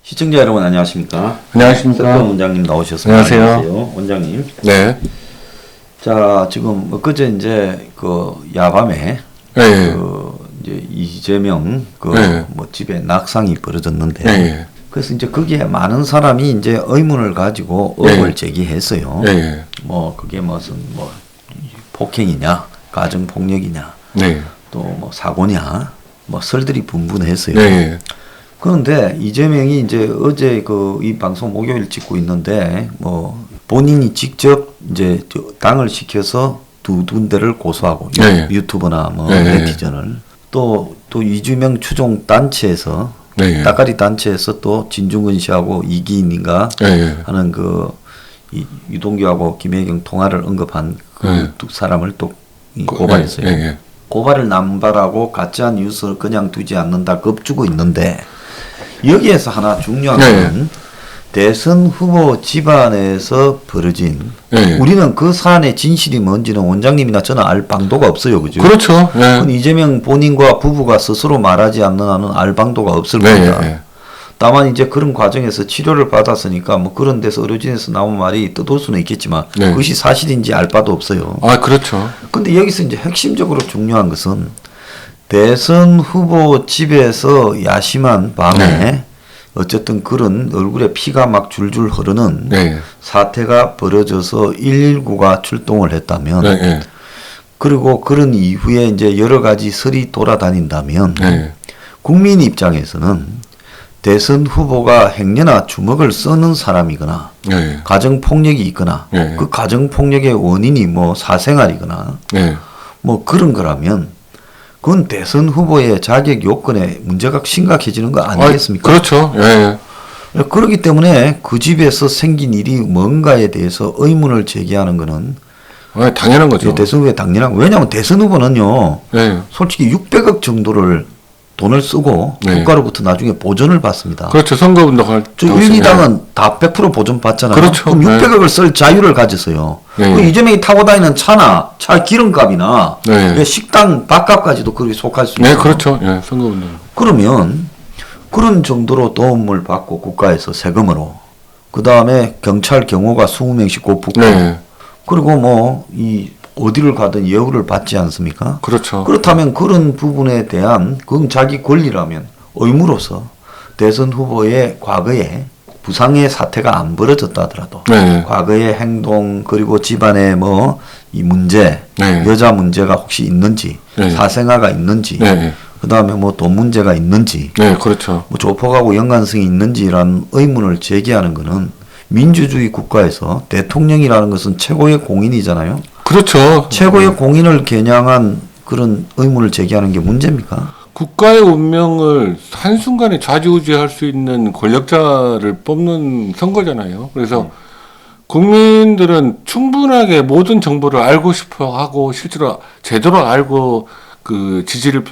시청자 여러분 안녕하십니까? 안녕하십니까? 석권 원장님 나오셨습니다. 안녕하세요. 원장님. 네. 자, 지금 엊그제 이제 그 야밤에 네. 그 이제 이재명 그 네. 뭐 집에 낙상이 벌어졌는데 네. 그래서 이제 거기에 많은 사람이 이제 의문을 가지고 의혹을 네. 제기했어요. 네. 뭐 그게 무슨 뭐 폭행이냐, 가정 폭력이냐, 네. 또 뭐 사고냐, 뭐 설들이 분분했어요. 네. 그런데 이재명이 이제 어제 그 이 방송 목요일 찍고 있는데 뭐 본인이 직접 이제 당을 시켜서 두 군데를 고소하고 네. 유튜브나 뭐 네. 네티즌을 또 이재명 추종 단체에서 네. 따까리 단체에서 또 진중근 씨하고 이기인인가 네. 하는 그 유동규하고 김혜경 통화를 언급한 그 네. 두 사람을 또 고발했어요. 네. 네. 고발을 남발하고 가짜 뉴스를 그냥 두지 않는다 겁주고 있는데 여기에서 하나 중요한 네. 건 대선 후보 집안에서 벌어진 네. 우리는 그 사안의 진실이 뭔지는 원장님이나 저는 알 방도가 없어요. 그죠? 그렇죠. 네. 그건 이재명 본인과 부부가 스스로 말하지 않는 한은 알 방도가 없을 네. 겁니다. 네. 다만 이제 그런 과정에서 치료를 받았으니까 뭐 그런 데서 의료진에서 나온 말이 떠돌 수는 있겠지만 네. 그것이 사실인지 알 바도 없어요. 아, 그렇죠. 근데 여기서 이제 핵심적으로 중요한 것은 대선 후보 집에서 야심한 밤에 네. 어쨌든 그런 얼굴에 피가 막 줄줄 흐르는 네. 사태가 벌어져서 119가 출동을 했다면 네. 네. 그리고 그런 이후에 이제 여러 가지 설이 돌아다닌다면 네. 국민 입장에서는 대선 후보가 행여나 주먹을 써는 사람이거나 네. 가정폭력이 있거나 네. 그 가정폭력의 원인이 뭐 사생활이거나 네. 뭐 그런 거라면 그건 대선 후보의 자격 요건에 문제가 심각해지는 거 아니겠습니까? 그렇죠. 예. 그렇기 때문에 그 집에서 생긴 일이 뭔가에 대해서 의문을 제기하는 거는 당연한 거죠. 대선 후보에 당연한 거. 왜냐하면 대선 후보는요. 네. 솔직히 600억 정도를 돈을 쓰고 네. 국가로부터 나중에 보전을 받습니다. 그렇죠. 선거운동할 저 1, 2당은 다 100% 보전 받잖아요. 그렇죠. 그럼 600억을 쓸 자유를 가졌어요. 네. 그 이재명이 타고 다니는 차나 차 기름값이나 네. 식당 밥값까지도 거기 속할 수 있어요. 네, 그렇죠. 예, 선거운동. 그러면 그런 정도로 도움을 받고 국가에서 세금으로 그 다음에 경찰 경호가 20명씩 고 붙고 네. 그리고 뭐 이 어디를 가든 예우를 받지 않습니까? 그렇죠. 그렇다면 그런 부분에 대한 그건 자기 권리라면 의무로서 대선 후보의 과거에 부상의 사태가 안 벌어졌다 하더라도 네. 과거의 행동 그리고 집안의 뭐 이 문제 네. 여자 문제가 혹시 있는지 네. 사생아가 있는지 네. 그 다음에 뭐 돈 문제가 있는지 네, 그렇죠. 뭐 조폭하고 연관성이 있는지라는 의문을 제기하는 것은 민주주의 국가에서 대통령이라는 것은 최고의 공인이잖아요. 그렇죠. 최고의 공인을 겨냥한 그런 의문을 제기하는 게 문제입니까? 국가의 운명을 한순간에 좌지우지할 수 있는 권력자를 뽑는 선거잖아요. 그래서 국민들은 충분하게 모든 정보를 알고 싶어 하고 실제로 제대로 알고 그 지지를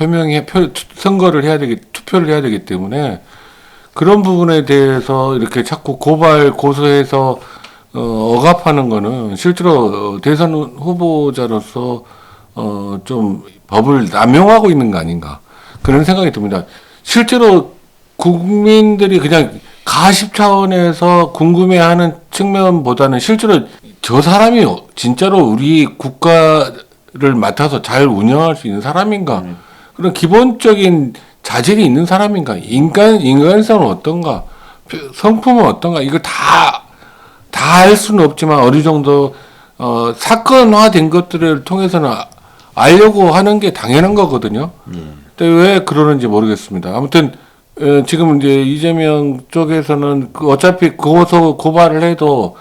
선거를 해야 투표를 해야 되기 때문에 그런 부분에 대해서 이렇게 자꾸 고소해서 억압하는 거는 실제로 대선 후보자로서 좀 법을 남용하고 있는 거 아닌가 그런 생각이 듭니다. 실제로 국민들이 그냥 가십 차원에서 궁금해하는 측면보다는 실제로 저 사람이 진짜로 우리 국가를 맡아서 잘 운영할 수 있는 사람인가 그런 기본적인 자질이 있는 사람인가 인간성은 어떤가 성품은 어떤가 이걸 다 알 수는 없지만 어느 정도 사건화된 것들을 통해서는 알려고 하는 게 당연한 거거든요. 근데 왜 그러는지 모르겠습니다. 아무튼 지금 이제 이재명 쪽에서는 어차피 고발을 해도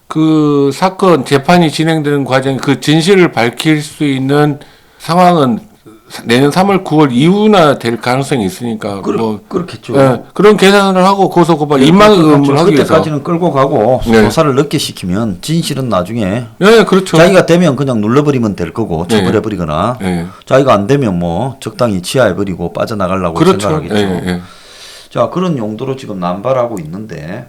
그 사건 재판이 진행되는 과정에 그 진실을 밝힐 수 있는 상황은 내년 3월, 9월 이후나 될 가능성이 있으니까 그렇겠죠. 예, 그런 계산을 하고 고소고발 입막음을 하기 위해서 그때까지는 끌고 가고 네. 조사를 늦게 시키면 진실은 나중에 네, 그렇죠. 자기가 되면 그냥 눌러버리면 될 거고 네. 처벌해버리거나 네. 자기가 안 되면 뭐 적당히 치하해버리고 빠져나가려고 그렇죠. 생각하겠죠. 예, 예. 자, 그런 용도로 지금 남발하고 있는데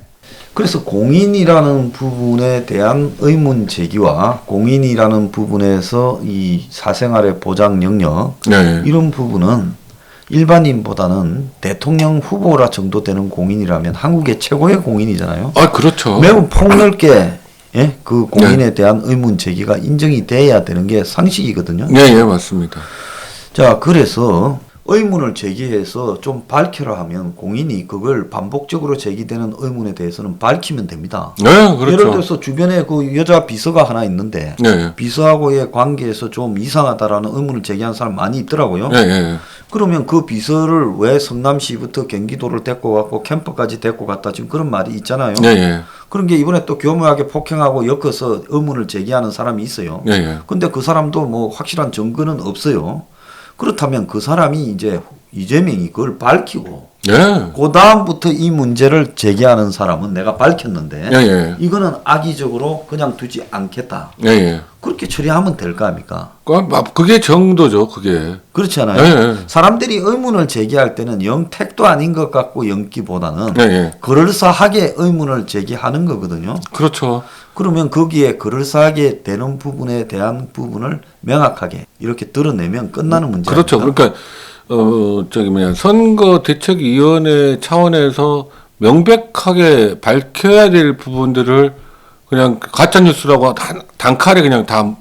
그래서 공인이라는 부분에 대한 의문 제기와 공인이라는 부분에서 이 사생활의 보장 영역 네. 이런 부분은 일반인보다는 대통령 후보라 정도 되는 공인이라면 한국의 최고의 공인이잖아요. 아, 그렇죠. 매우 폭넓게 예? 그 공인에 대한 의문 제기가 인정이 돼야 되는 게 상식이거든요. 네, 예, 맞습니다. 자, 그래서 의문을 제기해서 좀 밝혀라 하면 공인이 그걸 반복적으로 제기되는 의문에 대해서는 밝히면 됩니다. 네, 그렇죠. 예를 들어서 주변에 그 여자 비서가 하나 있는데 네, 비서하고의 관계에서 좀 이상하다라는 의문을 제기한 사람 많이 있더라고요. 네, 네. 그러면 그 비서를 왜 성남시부터 경기도를 데리고 갔고 캠프까지 데리고 갔다 지금 그런 말이 있잖아요. 네, 네. 그런 게 이번에 또 교묘하게 폭행하고 엮어서 의문을 제기하는 사람이 있어요. 네, 네. 근데 그 사람도 뭐 확실한 증거는 없어요. 그렇다면 그 사람이 이제 이재명이 그걸 밝히고 네. 그 다음부터 이 문제를 제기하는 사람은 내가 밝혔는데 네, 네. 이거는 악의적으로 그냥 두지 않겠다. 네, 네. 그렇게 처리하면 될 거 아닙니까? 그게 정도죠, 그게. 그렇지 않아요? 네. 사람들이 의문을 제기할 때는 영 택도 아닌 것 같고 연기보다는 네, 네. 그럴싸하게 의문을 제기하는 거거든요. 그렇죠. 그러면 거기에 그럴싸하게 되는 부분에 대한 부분을 명확하게 이렇게 드러내면 끝나는 문제입니다. 그렇죠. 그러니까 선거대책위원회 차원에서 명백하게 밝혀야 될 부분들을 그냥 가짜 뉴스라고 단칼에 그냥 다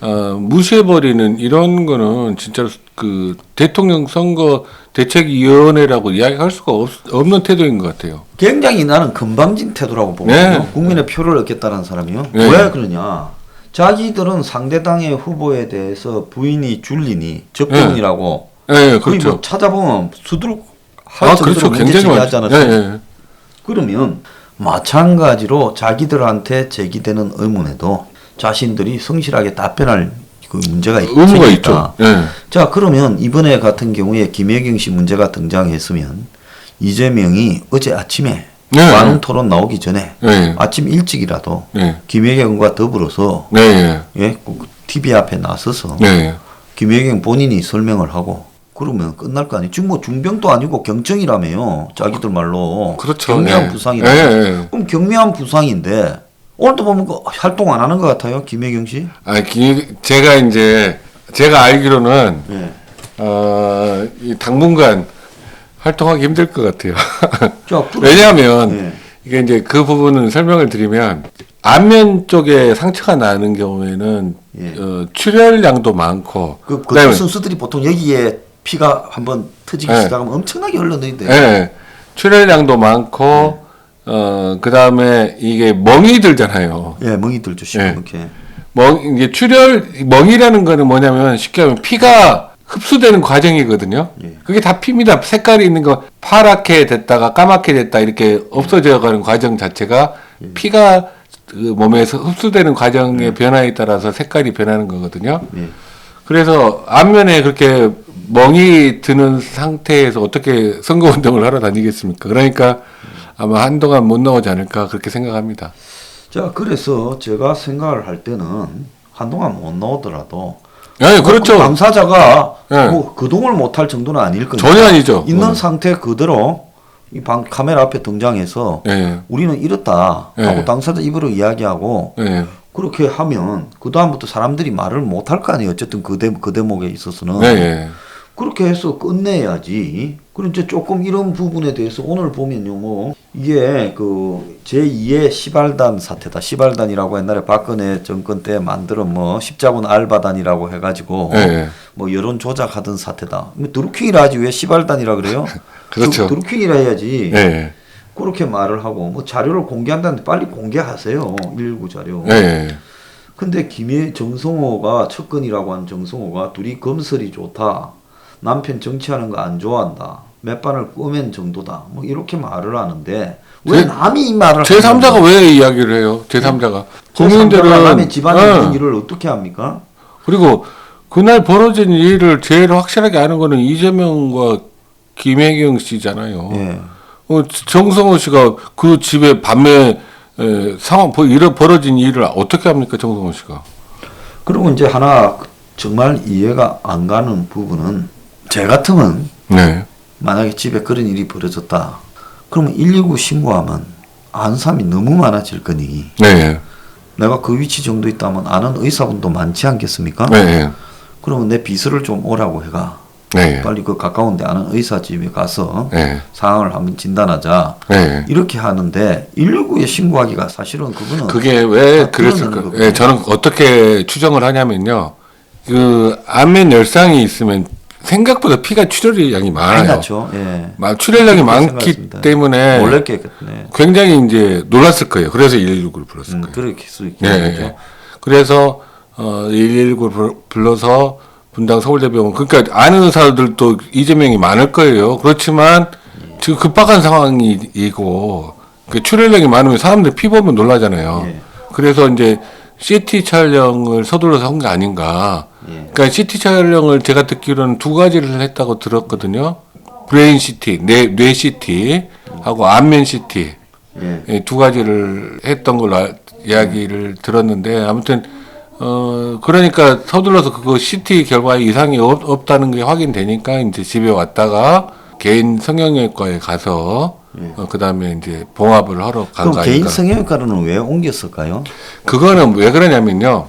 무시해버리는 이런 거는 진짜 그 대통령 선거 대책위원회라고 이야기할 수가 없는 태도인 것 같아요. 굉장히 나는 건방진 태도라고 보거든요. 네. 국민의 표를 얻겠다는 사람이요. 네. 왜 그러냐? 자기들은 상대당의 후보에 대해서 부인이 줄리니 적부인이라고 네, 거의 그렇죠. 뭐 찾아보면 수두룩 할 아, 정도로 그렇죠. 문제 굉장히 제기하지 많죠. 않았어요. 네, 네. 그러면 마찬가지로 자기들한테 제기되는 의문에도 자신들이 성실하게 답변할 그 문제가 의무가 생기니까. 있죠. 네. 자, 그러면 이번에 같은 경우에 김혜경 씨 문제가 등장했으면 이재명이 어제 아침에 네. 관훈 토론 나오기 전에 네. 아침 일찍이라도 네. 김혜경과 더불어서 네. 예, TV 앞에 나서서 네. 김혜경 본인이 설명을 하고 그러면 끝날 거 아니에요. 지금 뭐 중병도 아니고 경증이라며요. 자기들 말로. 그렇죠. 경미한 네. 부상이라. 네. 네. 그럼 경미한 부상인데 오늘도 보면 그 활동 안 하는 것 같아요. 김혜경 씨. 제가 알기로는 네. 이 당분간 활동하기 힘들 것 같아요. 자, 왜냐하면 네. 이게 이제 그 부분은 설명을 드리면 안면 쪽에 상처가 나는 경우에는 예. 출혈량도 많고 그 그다음에 선수들이 보통 여기에 피가 한번 터지기 네. 시작하면 엄청나게 흘러내는데. 예, 출혈량도 많고 그다음에 이게 멍이 들잖아요. 예, 멍이 들죠. 시커멓게. 이게 멍이라는 거는 뭐냐면 쉽게 하면 피가 흡수되는 과정이거든요. 예. 그게 다 피입니다. 색깔이 있는 거 파랗게 됐다가 까맣게 됐다 이렇게 없어져 가는 과정 자체가 피가 그 몸에서 흡수되는 과정의 변화에 따라서 색깔이 변하는 거거든요. 예. 그래서 안면에 그렇게 멍이 드는 상태에서 어떻게 선거운동을 하러 다니겠습니까? 그러니까 아마 한동안 못 나오지 않을까 그렇게 생각합니다. 자, 그래서 제가 생각을 할 때는 한동안 못 나오더라도 네, 그렇죠. 그 당사자가 네. 뭐 거동을 못할 정도는 아닐 거니까 전혀 아니죠. 있는 상태 그대로 이 카메라 앞에 등장해서 네. 우리는 이렇다 하고 네. 당사자 입으로 이야기하고 네. 그렇게 하면 그 다음부터 사람들이 말을 못할 거 아니에요. 어쨌든 그 대목에 있어서는 네. 그렇게 해서 끝내야지. 그럼 이제 조금 이런 부분에 대해서 오늘 보면요, 뭐 이게 그 제2의 시발단 사태다. 시발단이라고 옛날에 박근혜 정권 때 만들은 뭐 십자군 알바단이라고 해가지고 네. 뭐 여론 조작하던 사태다. 뭐 드루킹이라 하지 왜 시발단이라 그래요? 그렇죠. 드루킹이라 해야지. 네. 그렇게 말을 하고 뭐 자료를 공개한다는데 빨리 공개하세요. 119 자료. 네. 근데 정성호가 척근이라고 한 정성호가 둘이 검설이 좋다. 남편 정치하는 거 안 좋아한다. 몇 반을 꼬맨 정도다. 뭐 이렇게 말을 하는데 왜 남이 이 말을 제3자가 왜 이야기를 해요? 제3자가. 국민들은 남의 집안에 있는 네. 일을 어떻게 합니까? 그리고 그날 벌어진 일을 제일 확실하게 아는 거는 이재명과 김혜경 씨잖아요. 예. 정성호 씨가 그 집에 밤에 상황 벌어진 일을 어떻게 합니까, 정성호 씨가? 그리고 이제 하나 정말 이해가 안 가는 부분은 제 같으면 네. 만약에 집에 그런 일이 벌어졌다. 그러면 119 신고하면 아는 사람이 너무 많아질 거니 네. 내가 그 위치 정도 있다면 아는 의사분도 많지 않겠습니까? 네. 그러면 내 비서를 좀 오라고 해가 네. 빨리 그 가까운 데 아는 의사 집에 가서 네. 상황을 한번 진단하자. 네. 이렇게 하는데 119에 신고하기가 사실은 그거는 그게 왜 다 그랬을까? 드러나는 예, 저는 어떻게 추정을 하냐면요. 그 안면 열상이 있으면 생각보다 피가 출혈량이 많아요. 많죠. 예. 출혈량이 그렇게 많기 생각했습니다. 때문에 놀랬겠네. 굉장히 이제 놀랐을 거예요. 그래서 119를 불렀을 거예요. 그렇게 수 네. 있겠죠. 그래서 119를 불러서 분당 서울대병원 그러니까 아는 의사들도 이재명이 많을 거예요. 그렇지만 지금 급박한 상황이고 그 출혈량이 많으면 사람들 피 보면 놀라잖아요. 예. 그래서 이제 CT 촬영을 서둘러서 한 게 아닌가. 예. 그러니까 CT 촬영을 제가 듣기로는 두 가지를 했다고 들었거든요. 브레인 CT, 뇌 CT 하고 안면 CT 예. 예, 두 가지를 했던 걸로 이야기를 들었는데 아무튼 그러니까 서둘러서 그거 CT 결과에 이상이 없다는 게 확인되니까 이제 집에 왔다가 개인 성형외과에 가서 그다음에 이제 봉합을 하러 간 그럼 거 개인 아닌가? 성형외과로는 왜 옮겼을까요? 그거는 왜 그러냐면요.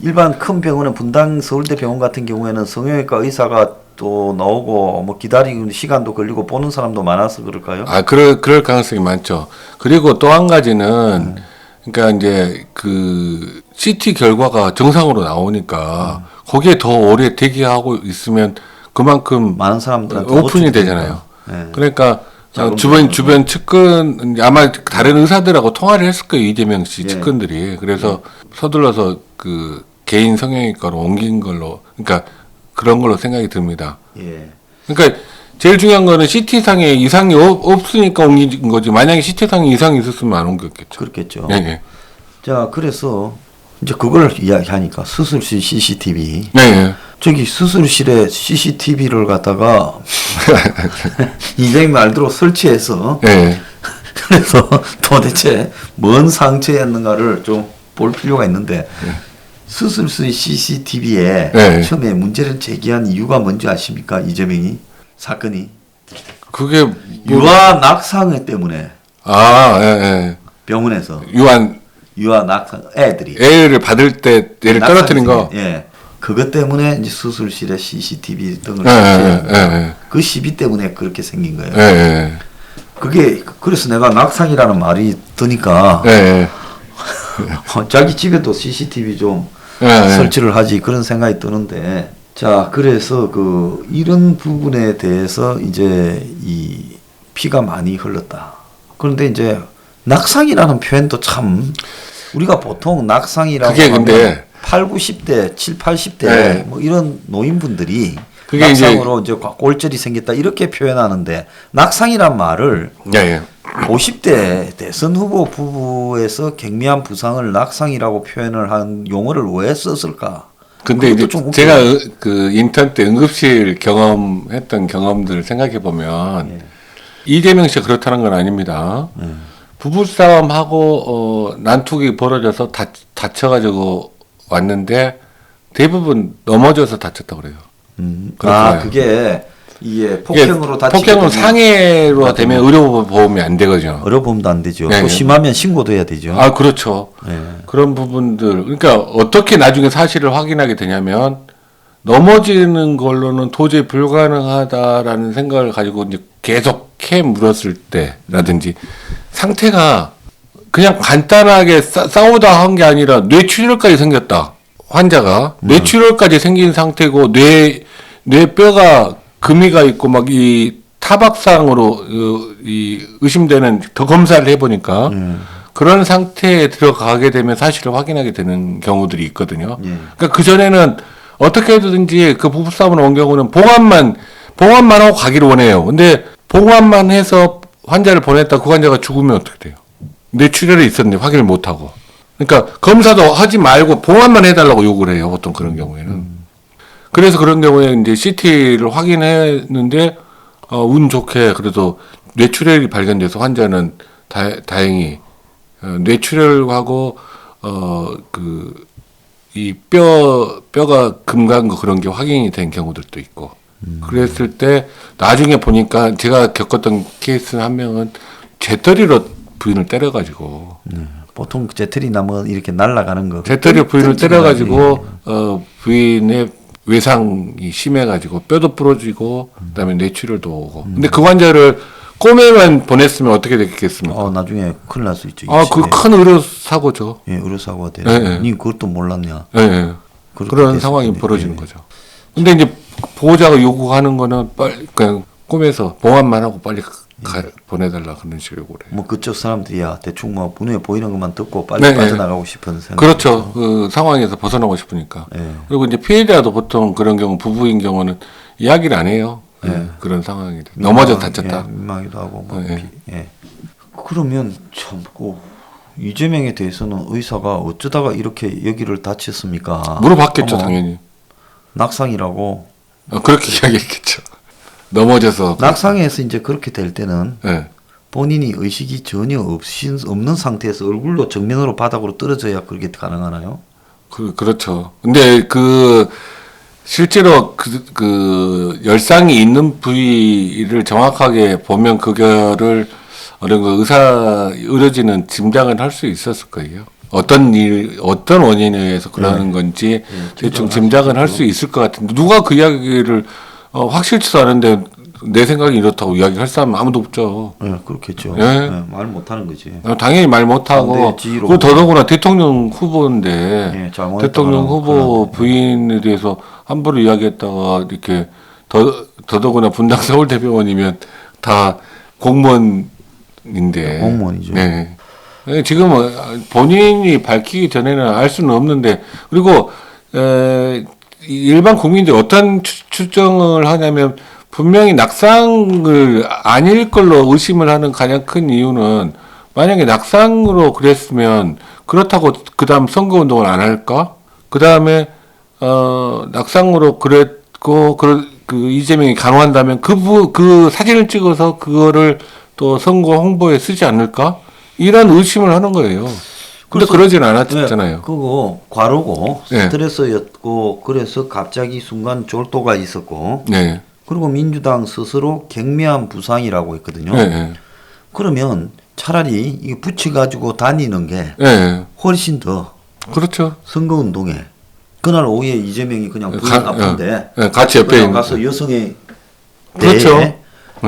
일반 큰 병원은 분당 서울대 병원 같은 경우에는 성형외과 의사가 또 나오고 뭐 기다리는 시간도 걸리고 보는 사람도 많아서 그럴까요? 그럴 가능성이 많죠. 그리고 또 한 가지는 그러니까 이제 그 CT 결과가 정상으로 나오니까 거기에 더 오래 대기하고 있으면 그만큼 많은 사람들한테 오픈이 되잖아요. 네. 그러니까 자금 주변 측근 아마 다른 의사들하고 통화를 했을 거예요. 이재명 씨 예. 측근들이. 그래서 서둘러서 그 개인 성형외과로 옮긴 걸로 그러니까 그런 걸로 생각이 듭니다. 예. 그러니까 제일 중요한 거는 CT상에 이상이 없으니까 옮긴 거지. 만약에 CT상에 이상이 있었으면 안 옮겼겠죠. 그렇겠죠. 네, 네. 자, 그래서 이제 그걸 이야기하니까 수술실 CCTV. 네. 저기 수술실에 CCTV를 갖다가 이재명 말대로 설치해서 네. 그래서 도대체 뭔 상처였는가를 좀 볼 필요가 있는데 수술실 CCTV에 네. 처음에 문제를 제기한 이유가 뭔지 아십니까? 이재명이 사건이 그게 유아 낙상 때문에 예, 예. 병원에서 유아 낙상 애들이 애를 받을 때 애를 떨어뜨린 거. 예. 그것 때문에 이제 수술실에 CCTV 등을 예, 설치한 예, 예. 그 시비 때문에 그렇게 생긴 거예요. 예, 예. 그게 그래서 내가 낙상이라는 말이 드니까 예, 예. 자기 집에도 CCTV 좀 예, 예. 설치를 하지 그런 생각이 드는데 자 그래서 그 이런 부분에 대해서 이제 이 피가 많이 흘렀다. 그런데 이제 낙상이라는 표현도 참 우리가 보통 낙상이라고 그게 하면 근데 8, 90대, 7, 80대 네. 뭐 이런 노인분들이 그게 낙상으로 이제 골절이 생겼다 이렇게 표현하는데 낙상이란 말을 예, 예. 50대 대선 후보 부부에서 경미한 부상을 낙상이라고 표현을 한 용어를 왜 썼을까? 근데 이제 그것도 좀 제가 그 인턴 때 응급실 경험했던 경험들을 생각해 보면 예. 이재명 씨가 그렇다는 건 아닙니다. 부부싸움하고 난투기 벌어져서 다쳐가지고 왔는데 대부분 넘어져서 다쳤다고 그래요. 그렇잖아요. 그게 이게 폭행으로 다치게 폭행으로 되면 상해로 되면 의료보험이 안 되거든요. 의료보험도 안 되죠. 네, 또 네. 심하면 신고도 해야 되죠. 그렇죠. 네. 그런 부분들. 그러니까 어떻게 나중에 사실을 확인하게 되냐면 넘어지는 걸로는 도저히 불가능하다라는 생각을 가지고 이제 계속 캐 물었을 때라든지 상태가 그냥 간단하게 싸우다 한 게 아니라 뇌출혈까지 생겼다. 환자가 뇌출혈까지 생긴 상태고 뇌뼈가 금이가 있고 막 이 타박상으로 이 의심되는 더 검사를 해보니까 그런 상태에 들어가게 되면 사실을 확인하게 되는 경우들이 있거든요. 예. 그러니까 그 전에는 어떻게 해든지 그 부부싸움을 온 경우는 봉합만 하고 가기를 원해요. 근데 봉합만 해서 환자를 보냈다 그 환자가 죽으면 어떻게 돼요? 뇌출혈이 있었는데 확인을 못 하고. 그러니까 검사도 하지 말고 봉합만 해달라고 요구를 해요. 보통 그런 경우에는. 그래서 그런 경우에 이제 CT를 확인했는데 운 좋게 그래도 뇌출혈이 발견돼서 환자는 다행히 뇌출혈하고 그 이 뼈가 금간 거 그런 게 확인이 된 경우들도 있고. 그랬을 때 나중에 보니까 제가 겪었던 케이스 한 명은 재떨이로 부인을 때려가지고 보통 재틀이나 뭐 이렇게 날아가는 거. 재떨이 부인을 때려가지고 부인의 외상이 심해가지고 뼈도 부러지고 그다음에 뇌출혈도 오고. 근데 그 환자를 꿈에만 보냈으면 어떻게 됐겠습니까? 나중에 큰일 날 수 있죠. 그 큰 의료 사고죠. 예, 의료사고가 돼요. 예, 예. 니 그것도 몰랐냐? 예, 예. 그렇게 그런 됐을 상황이 텐데. 벌어지는 예. 거죠. 근데 이제 보호자가 요구하는 거는 빨리 그냥 꿈에서 봉합만 하고 빨리 보내달라 그런 식으로 그래. 뭐 그쪽 사람들이야 대충 뭐 눈에 보이는 것만 듣고 빨리 네, 빠져나가고 싶은 생각. 그렇죠. 그 상황에서 벗어나고 싶으니까. 예. 그리고 이제 피해자도 보통 그런 경우 부부인 경우는 이야기를 안 해요. 예. 그런 상황이 넘어져 다쳤다. 예, 민망하기도 하고 뭐. 예. 예. 그러면 참 이재명에 대해서는 의사가 어쩌다가 이렇게 여기를 다쳤습니까? 물어봤겠죠, 어머, 당연히. 낙상이라고. 그렇게 이야기했겠죠. 넘어져서. 낙상에서 이제 그렇게 될 때는 예. 본인이 의식이 전혀 없는 상태에서 얼굴로 정면으로 바닥으로 떨어져야 그렇게 가능하나요? 그렇죠. 근데 실제로 그 열상이 있는 부위를 정확하게 보면 그거를 어느 의료진은 짐작을 할 수 있었을 거예요. 어떤 원인에 의해서 그러는 건지 대충 짐작은 할 수 있을 것 같은데 누가 그 이야기를 확실치도 않은데 내 생각이 이렇다고 이야기할 사람은 아무도 없죠. 네, 그렇겠죠. 예. 네, 말 못하는 거지. 당연히 말 못하고 그 더더구나 대통령 후보인데 네, 대통령 후보 부인에 대해서 함부로 이야기했다가 이렇게 더더구나 분당 서울대병원이면 다 공무원인데 공무원이죠. 네. 지금 본인이 밝히기 전에는 알 수는 없는데 그리고 일반 국민들이 어떤 추정을 하냐면 분명히 낙상을 아닐 걸로 의심을 하는 가장 큰 이유는 만약에 낙상으로 그랬으면 그렇다고 그다음 선거운동을 안 할까? 그다음에 낙상으로 그랬고 그 이재명이 강화한다면 그 사진을 찍어서 그거를 또 선거 홍보에 쓰지 않을까? 이런 의심을 하는 거예요. 근데 그러진 않았잖아요. 네, 그거 과로고 네. 스트레스였고 그래서 갑자기 순간 졸도가 있었고 네. 그리고 민주당 스스로 경미한 부상이라고 했거든요. 네. 그러면 차라리 이게 붙여가지고 다니는 게 네. 훨씬 더 그렇죠. 선거운동에 그날 오후에 이재명이 그냥 부인 아픈데 같이 옆에 그냥 가서 여성의 그렇죠. 대에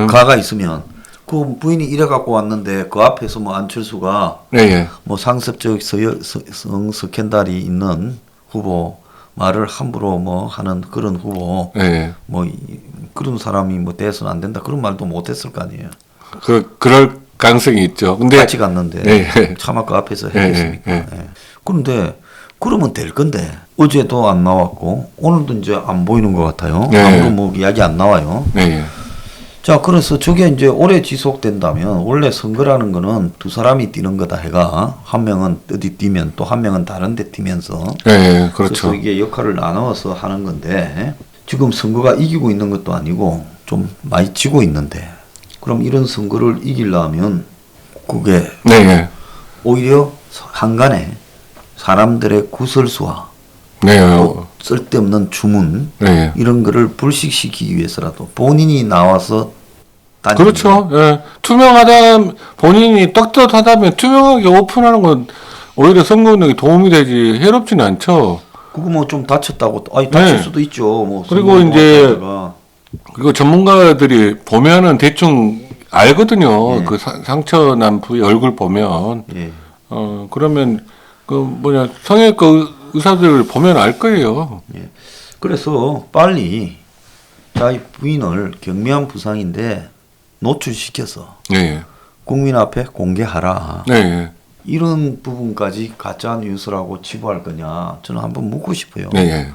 가가 있으면 그 부인이 이래 갖고 왔는데 그 앞에서 뭐 안철수가 네. 뭐 상습적 성 스캔들이 있는 후보 말을 함부로 뭐 하는 그런 후보 네. 뭐 그런 사람이 뭐 돼서는 안 된다 그런 말도 못 했을 거 아니에요. 그럴 가능성이 있죠. 근데 같이 갔는데 네. 차마 그 앞에서 네. 했겠습니까? 네. 예. 그런데 그러면 될 건데 어제도 안 나왔고 오늘도 이제 안 보이는 것 같아요. 네. 아무도 뭐 이야기 안 나와요. 네. 자, 그래서 저게 이제 오래 지속된다면 원래 선거라는 거는 두 사람이 뛰는 거다 해가 한 명은 어디 뛰면 또 한 명은 다른 데 뛰면서 네. 그렇죠. 그래서 이게 역할을 나눠서 하는 건데 지금 선거가 이기고 있는 것도 아니고 좀 많이 지고 있는데 그럼 이런 선거를 이기려면 그게 네. 오히려 한간에 사람들의 구설수와 네. 또 쓸데없는 주문 네. 이런 거를 불식시키기 위해서라도 본인이 나와서 다니는 그렇죠. 예. 투명하다 본인이 떳떳하다면 투명하게 오픈하는 건 오히려 선거운동에 도움이 되지 해롭지는 않죠. 그거 뭐 좀 다쳤다고 아니 다칠 네. 수도 있죠. 뭐 그리고 선거 이제 하다가. 그리고 전문가들이 보면은 대충 알거든요. 예. 그 상처 난 부위 얼굴 보면 예. 그러면 성형외과 의사들 보면 알 거예요. 예. 그래서 빨리 자기 부인을 경미한 부상인데 노출시켜서 네. 국민 앞에 공개하라. 네. 이런 부분까지 가짜 뉴스라고 치부할 거냐 저는 한번 묻고 싶어요. 네.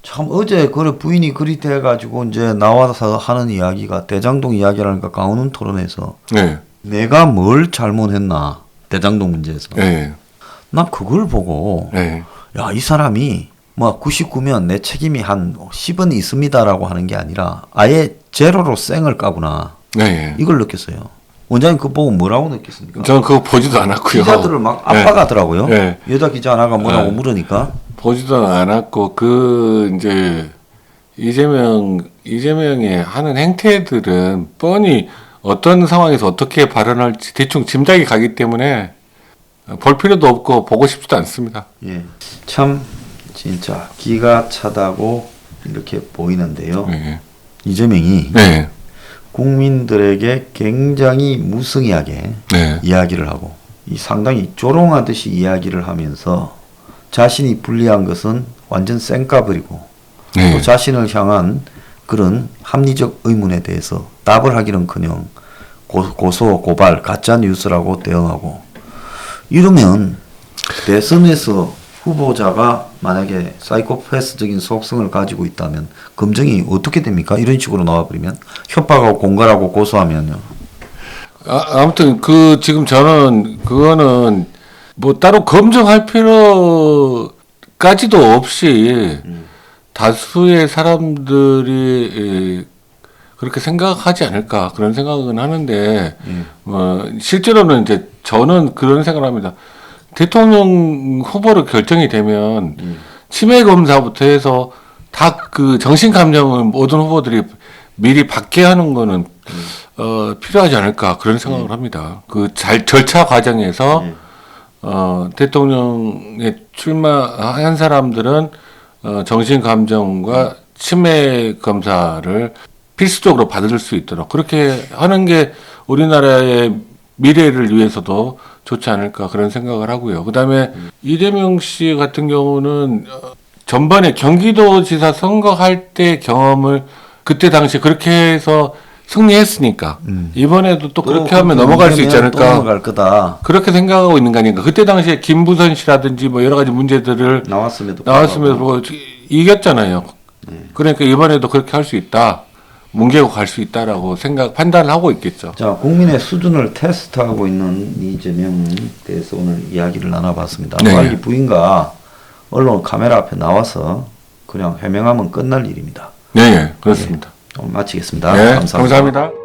참 어제 그래 부인이 그리 돼가지고 이제 나와서 하는 이야기가 대장동 이야기라니까 강원훈 토론에서 네. 내가 뭘 잘못했나 대장동 문제에서 네. 난 그걸 보고 네. 야, 이 사람이 뭐 99면 내 책임이 한 10은 있습니다라고 하는 게 아니라 아예 제로로 쌩을 까구나. 네. 이걸 느꼈어요. 원장님 그거 보고 뭐라고 느꼈습니까? 저는 그거 보지도 않았고요. 기자들을 막 압박하더라고요. 네. 여자 기자 하나가 뭐라고 네. 물으니까. 보지도 않았고 이제 이재명이 하는 행태들은 뻔히 어떤 상황에서 어떻게 발언할지 대충 짐작이 가기 때문에 볼 필요도 없고 보고 싶지도 않습니다. 예. 참 진짜 기가 차다고 이렇게 보이는데요. 네. 이재명이 네. 국민들에게 굉장히 무성의하게 네. 이야기를 하고 이 상당히 조롱하듯이 이야기를 하면서 자신이 불리한 것은 완전 쌩까버리고 네. 또 자신을 향한 그런 합리적 의문에 대해서 답을 하기는커녕 고소, 고발, 가짜 뉴스라고 대응하고 이러면 대선에서 후보자가 만약에 사이코패스적인 속성을 가지고 있다면 검증이 어떻게 됩니까? 이런 식으로 나와버리면 협박하고 공갈하고 고소하면요. 아무튼 그 지금 저는 그거는 뭐 따로 검증할 필요까지도 없이 다수의 사람들이 그렇게 생각하지 않을까 그런 생각은 하는데 실제로는 이제 저는 그런 생각을 합니다. 대통령 후보로 결정이 되면 치매 검사부터 해서 다 그 정신 감정을 모든 후보들이 미리 받게 하는 거는 필요하지 않을까 그런 생각을 합니다. 그 절차 과정에서 대통령에 출마한 사람들은 정신 감정과 치매 검사를 필수적으로 받을 수 있도록 그렇게 하는 게 우리나라의 미래를 위해서도 좋지 않을까 그런 생각을 하고요. 그다음에 이재명 씨 같은 경우는 전번에 경기도지사 선거할 때 경험을 그때 당시 그렇게 해서 승리했으니까 이번에도 또 그렇게 하면 넘어갈 수 있지 또 않을까 넘어갈 거다. 그렇게 생각하고 있는 거 아닌가. 그때 당시에 김부선 씨라든지 뭐 여러 가지 문제들을 나왔음에도 불구하고 이겼잖아요. 그러니까 이번에도 그렇게 할 수 있다. 뭉개고 갈 수 있다라고 판단을 하고 있겠죠. 자, 국민의 수준을 테스트하고 있는 이재명에 대해서 오늘 이야기를 나눠봤습니다. 네. 빨리 부인과 언론 카메라 앞에 나와서 그냥 해명하면 끝날 일입니다. 네, 그렇습니다. 오늘 마치겠습니다. 네, 감사합니다. 감사합니다.